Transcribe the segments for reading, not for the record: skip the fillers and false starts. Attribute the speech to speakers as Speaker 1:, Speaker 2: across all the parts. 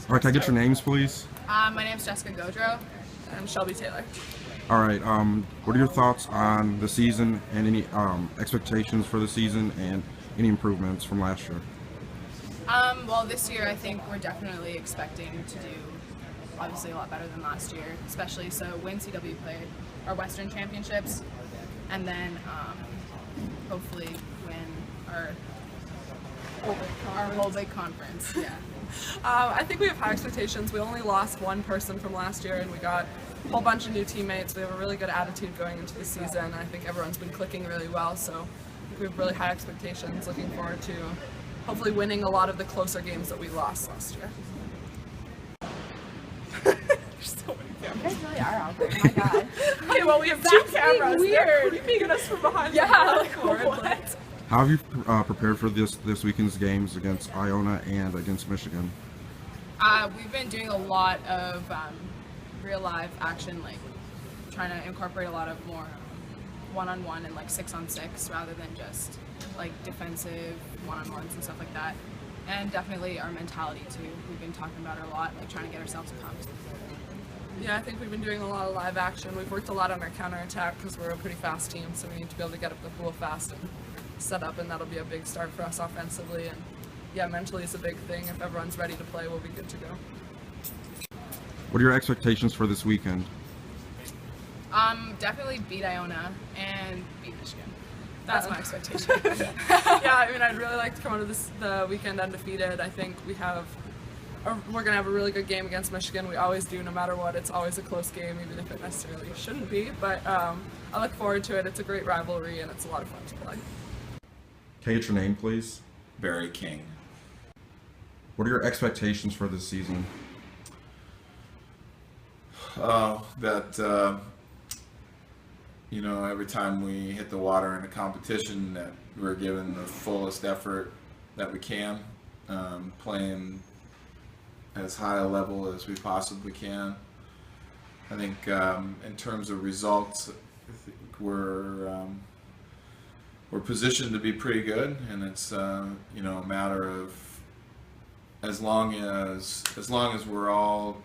Speaker 1: All right, can I get your names, please?
Speaker 2: My name's Jessica Gaudreault.
Speaker 3: I'm Shelby Taylor.
Speaker 1: All right. What are your thoughts on the season and any expectations for the season and any improvements from last year?
Speaker 2: Well, this year I think we're definitely expecting to do obviously a lot better than last year, especially so win CW play our Western Championships, and then hopefully win our whole big conference. Yeah.
Speaker 3: I think we have high expectations. We only lost one person from last year, and we got a whole bunch of new teammates. We have a really good attitude going into the season, and I think everyone's been clicking really well. So I think we have really high expectations. Looking forward to hopefully winning a lot of the closer games that we lost last year. There's so many
Speaker 2: You
Speaker 3: cameras.
Speaker 2: guys really are out there. Oh my god.
Speaker 3: Okay, well we have two
Speaker 2: That's
Speaker 3: cameras.
Speaker 2: weird.
Speaker 3: They're creeping at us from behind.
Speaker 2: Yeah,
Speaker 3: the
Speaker 2: like,
Speaker 3: board.
Speaker 2: what?
Speaker 1: How have you prepared for this weekend's games against Iona and against Michigan?
Speaker 2: We've been doing a lot of real live action, like trying to incorporate a lot of more one-on-one and like 6-on-6 rather than just like defensive one-on-ones and stuff like that. And definitely our mentality too. We've been talking about it a lot, like trying to get ourselves pumped.
Speaker 3: Yeah, I think we've been doing a lot of live action. We've worked a lot on our counterattack because we're a pretty fast team, so we need to be able to get up the pool fast and set up, and that'll be a big start for us offensively. And yeah, mentally is a big thing. If everyone's ready to play, we'll be good to go.
Speaker 1: What are your expectations for this weekend?
Speaker 2: Definitely beat Iona and beat Michigan. That's my expectation.
Speaker 3: Yeah, I mean, I'd really like to come out of the weekend undefeated. I think we're going to have a really good game against Michigan. We always do, no matter what. It's always a close game, even if it necessarily shouldn't be. But I look forward to it. It's a great rivalry, and it's a lot of fun to play.
Speaker 1: Can I get your name, please?
Speaker 4: Barry King.
Speaker 1: What are your expectations for this season?
Speaker 4: Every time we hit the water in a competition, that we're giving the fullest effort that we can, playing as high a level as we possibly can. I think in terms of results, I think we're positioned to be pretty good, and it's a matter of as long as we're all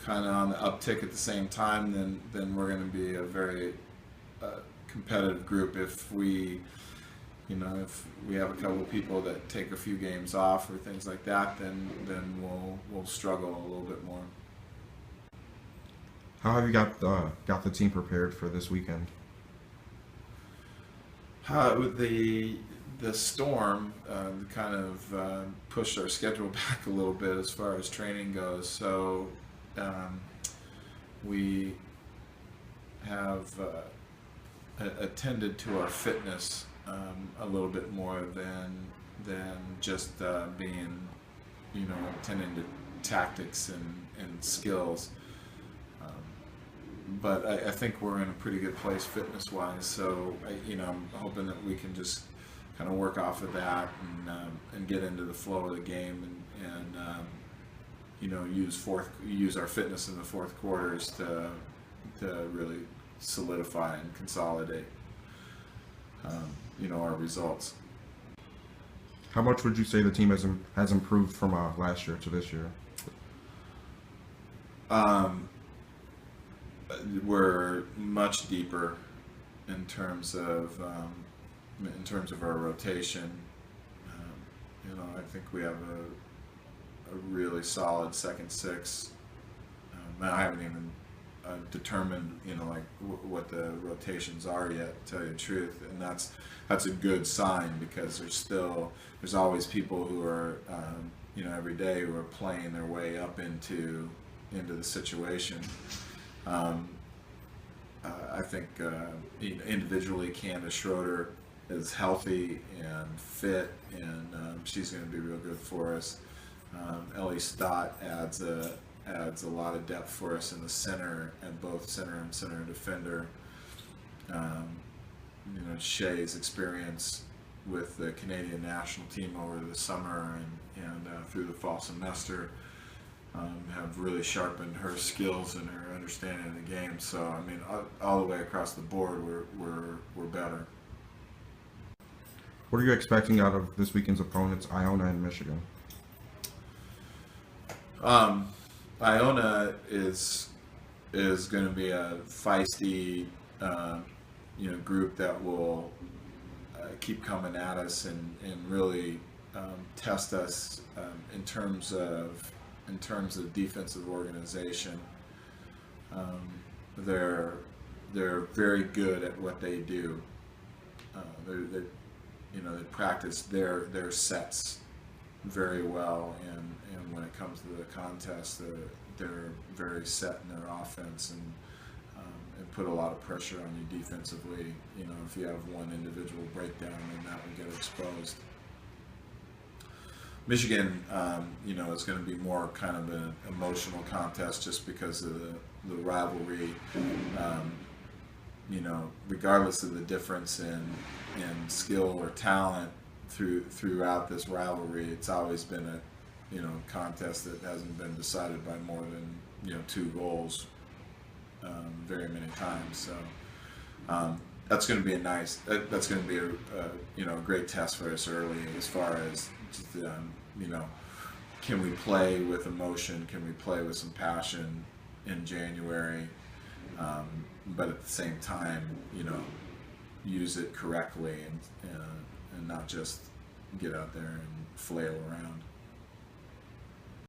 Speaker 4: kind of on the uptick at the same time, then we're going to be a very competitive group. If we have a couple of people that take a few games off or things like that, then we'll struggle a little bit more.
Speaker 1: How have you got the team prepared for this weekend?
Speaker 4: With the storm kind of pushed our schedule back a little bit as far as training goes. So we have attended to our fitness a little bit more than just being, attending to tactics and skills. But I think we're in a pretty good place fitness-wise. So I'm hoping that we can just kind of work off of that and get into the flow of the game and use our fitness in the fourth quarters to really solidify and consolidate our results.
Speaker 1: How much would you say the team has improved from last year to this year?
Speaker 4: We're much deeper in terms of our rotation. I think we have a really solid second six. I haven't even determined what the rotations are yet, to tell you the truth, and that's a good sign, because there's always people who are every day who are playing their way up into the situation. I think individually Candace Schroeder is healthy and fit, and she's going to be real good for us. Ellie Stott adds a lot of depth for us in the center, at both center and center defender. Shay's experience with the Canadian national team over the summer and through the fall semester have really sharpened her skills and her understanding of the game. So I mean, all the way across the board, we're better.
Speaker 1: What are you expecting out of this weekend's opponents, Iona and Michigan?
Speaker 4: Iona is going to be a feisty, group that will keep coming at us and really test us in terms of defensive organization. They're very good at what they do. They practice their sets very well, and when it comes to the contest, they're very set in their offense and put a lot of pressure on you defensively. If you have one individual breakdown, then that would get exposed. Michigan, is going to be more kind of an emotional contest just because of the rivalry. Regardless of the difference in skill or talent throughout this rivalry, it's always been a contest that hasn't been decided by more than 2 goals very many times. So that's going to be that's going to be a great test for us early as far as just, can we play with emotion? Can we play with some passion in January? But at the same time, use it correctly and not just get out there and flail around.